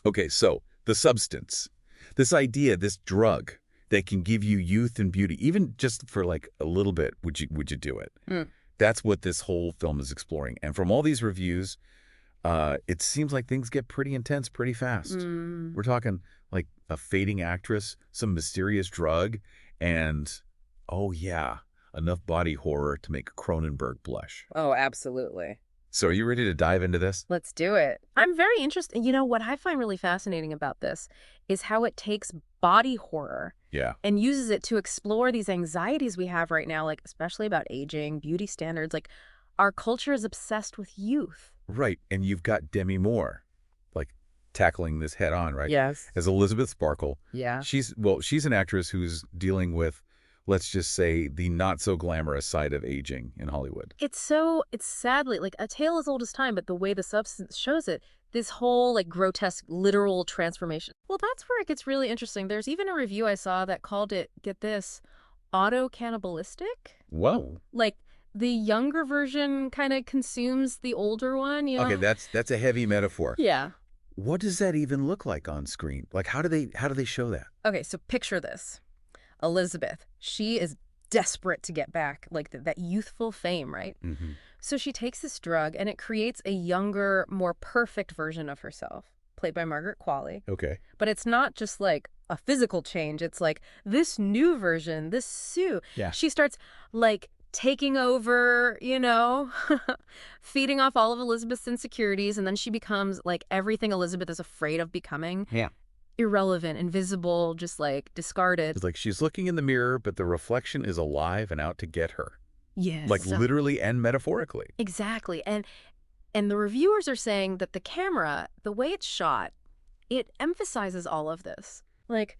Okay, so the substance. This idea, this drug that can give you youth and beauty, even just for like a little bit, would you do it? Mm. That's what this whole film is exploring. And from all these reviews, it seems like things get pretty intense pretty fast. Mm. We're talking like a fading actress, some mysterious drug, and, oh yeah, enough body horror to make Cronenberg blush. Oh, absolutely. So are you ready to dive into this? Let's do it. I'm very interested. You know, what I find really fascinating about this is how it takes body horror Yeah. and uses it to explore these anxieties we have right now, like especially about aging, beauty standards. Like our culture is obsessed with youth. Right. And you've got Demi Moore, like, tackling this head on, right? Yes. As Elizabeth Sparkle. Yeah. She's an actress who's dealing with, let's just say, the not so glamorous side of aging in Hollywood. It's sadly like a tale as old as time, but the way the substance shows it, this whole like grotesque literal transformation. Well, that's where it gets really interesting. There's even a review I saw that called it, get this, auto-cannibalistic. Whoa. Like the younger version kind of consumes the older one, you know? Okay, that's a heavy metaphor. Yeah. What does that even look like on screen? Like, how do they show that? Okay, so picture this. Elizabeth, she is desperate to get back, like that youthful fame, right? Mm-hmm. So she takes this drug and it creates a younger, more perfect version of herself, played by Margaret Qualley. Okay. But it's not just like a physical change. It's like this new version, this Sue. Yeah. She starts like taking over, you know, feeding off all of Elizabeth's insecurities. And then she becomes like everything Elizabeth is afraid of becoming. Yeah. Irrelevant, invisible, just like discarded. It's like she's looking in the mirror, but the reflection is alive and out to get her. Yes. Like literally and metaphorically. Exactly. And the reviewers are saying that the camera, the way it's shot, it emphasizes all of this. Like,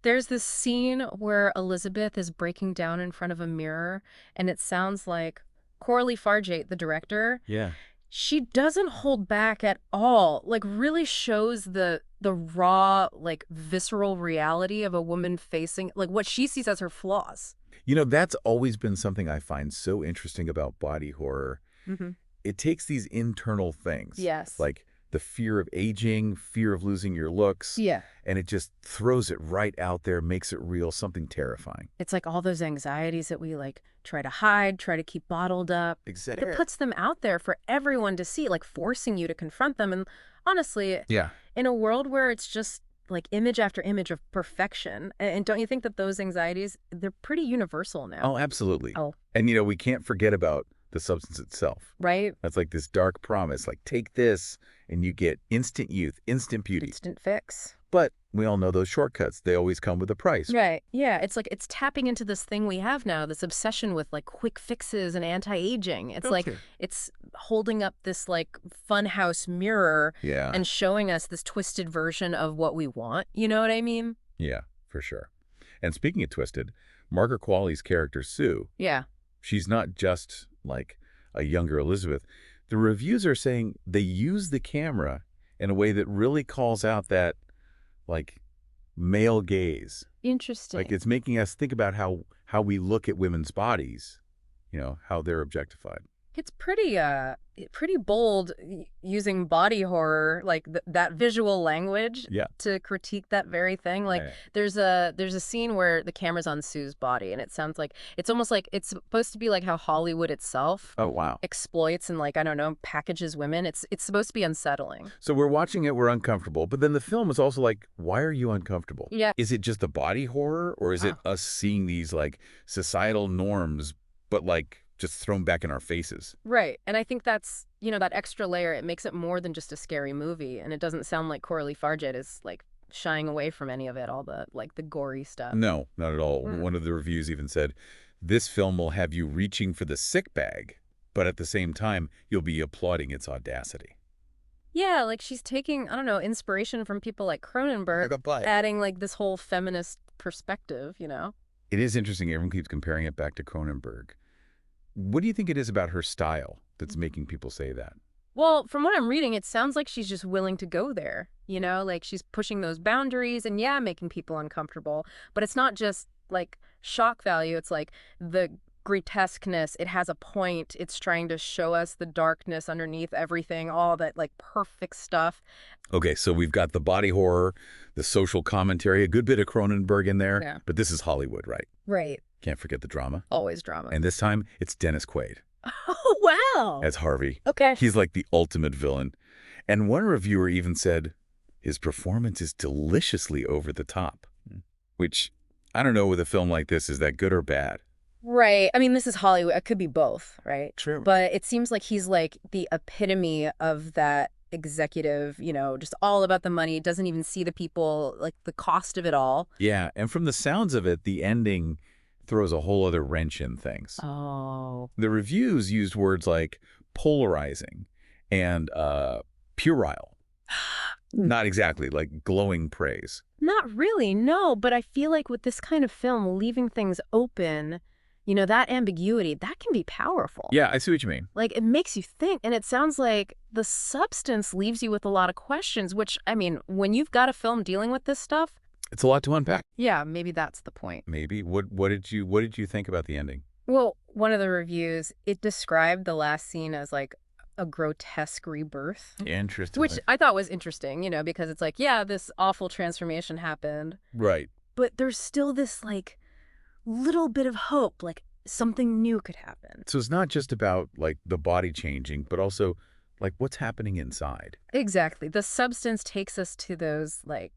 there's this scene where Elizabeth is breaking down in front of a mirror, and it sounds like Coralie Fargate, the director, Yeah. she doesn't hold back at all. Like, really shows the raw, like, visceral reality of a woman facing, like, what she sees as her flaws. You know, that's always been something I find so interesting about body horror. Mm-hmm. It takes these internal things. Yes. Like the fear of aging, fear of losing your looks. Yeah. And it just throws it right out there, makes it real, something terrifying. It's like all those anxieties that we like try to hide, try to keep bottled up. Exactly. It puts them out there for everyone to see, like forcing you to confront them. And honestly, Yeah. in a world where it's just like image after image of perfection, and don't you think that those anxieties, they're pretty universal now? Oh, absolutely. Oh. And, you know, we can't forget about the substance itself. Right? That's like this dark promise, like take this and you get instant youth, instant beauty. Instant fix. But we all know those shortcuts. They always come with a price. Right. Yeah. It's like it's tapping into this thing we have now, this obsession with like quick fixes and anti-aging. It's like it's holding up this like funhouse mirror Yeah. and showing us this twisted version of what we want. You know what I mean? Yeah, for sure. And speaking of twisted, Margaret Qualley's character, Sue, Yeah. she's not just like a younger Elizabeth. The reviews are saying they use the camera in a way that really calls out that, like, male gaze. Interesting. Like, it's making us think about how we look at women's bodies, you know, how they're objectified. It's pretty bold using body horror, like that visual language to critique that very thing. Like there's a scene where the camera's on Sue's body and it sounds like it's almost like it's supposed to be like how Hollywood itself exploits and like, I don't know, packages women. It's supposed to be unsettling. So we're watching it, we're uncomfortable, but then the film is also like, why are you uncomfortable? Yeah. Is it just the body horror or is it us seeing these like societal norms, but like just thrown back in our faces? Right. And I think that's, you know, that extra layer, it makes it more than just a scary movie. And it doesn't sound like Coralie Fargate is like shying away from any of it, all the like the gory stuff. No, not at all. One of the reviews even said, this film will have you reaching for the sick bag, but at the same time, you'll be applauding its audacity. Yeah, like she's taking, I don't know, inspiration from people like Cronenberg, adding like this whole feminist perspective, you know? It is interesting. Everyone keeps comparing it back to Cronenberg. What do you think it is about her style that's making people say that? Well, from what I'm reading, it sounds like she's just willing to go there, you know, like she's pushing those boundaries and making people uncomfortable. But it's not just like shock value. It's like the grotesqueness. It has a point. It's trying to show us the darkness underneath everything, all that like perfect stuff. Okay, so we've got the body horror, the social commentary, a good bit of Cronenberg in there, Yeah. but this is Hollywood, right? Right. Can't forget the drama. Always drama. And this time, it's Dennis Quaid Oh, wow. as Harvey. Okay. He's like the ultimate villain. And one reviewer even said his performance is deliciously over the top, which I don't know with a film like this, is that good or bad? Right. I mean, this is Hollywood. It could be both, right? True. But it seems like he's like the epitome of that executive, just all about the money, doesn't even see the people, like the cost of it all. Yeah, and from the sounds of it, the ending throws a whole other wrench in things. Oh. The reviews used words like polarizing and puerile. Not exactly like glowing praise. Not really, no. But I feel like with this kind of film, leaving things open, that ambiguity, that can be powerful. Yeah, I see what you mean. Like, it makes you think, and it sounds like the substance leaves you with a lot of questions, which, I mean, when you've got a film dealing with this stuff. It's a lot to unpack. Yeah, maybe that's the point. Maybe. What did you think about the ending? Well, one of the reviews, it described the last scene as like a grotesque rebirth. Interesting. Which I thought was interesting, because it's like, yeah, this awful transformation happened. Right. But there's still this like little bit of hope, like something new could happen. So it's not just about like the body changing, but also like what's happening inside. Exactly. The substance takes us to those like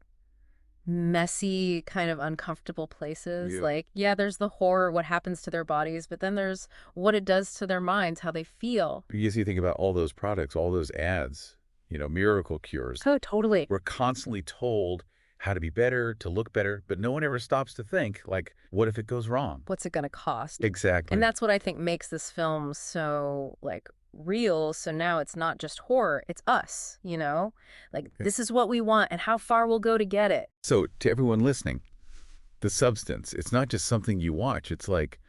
messy, kind of uncomfortable places. Yeah. Like, yeah, there's the horror, what happens to their bodies, but then there's what it does to their minds, how they feel. Because you think about all those products, all those ads, miracle cures. Oh, totally. We're constantly told how to be better, to look better, but no one ever stops to think, like, what if it goes wrong? What's it going to cost? Exactly. And that's what I think makes this film so, like, real. So now it's not just horror, it's us, Like, this is what we want and how far we'll go to get it. So to everyone listening, the substance, it's not just something you watch. It's like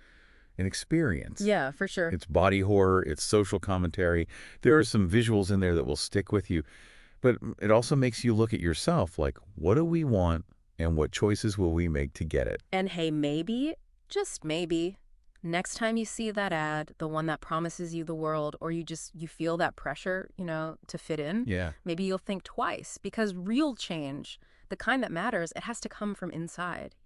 an experience. Yeah, for sure. It's body horror. It's social commentary. There are some visuals in there that will stick with you. But it also makes you look at yourself like, what do we want and what choices will we make to get it? And hey, maybe, just maybe, next time you see that ad, the one that promises you the world, or you feel that pressure, to fit in, Yeah. maybe you'll think twice, because real change, the kind that matters, it has to come from inside,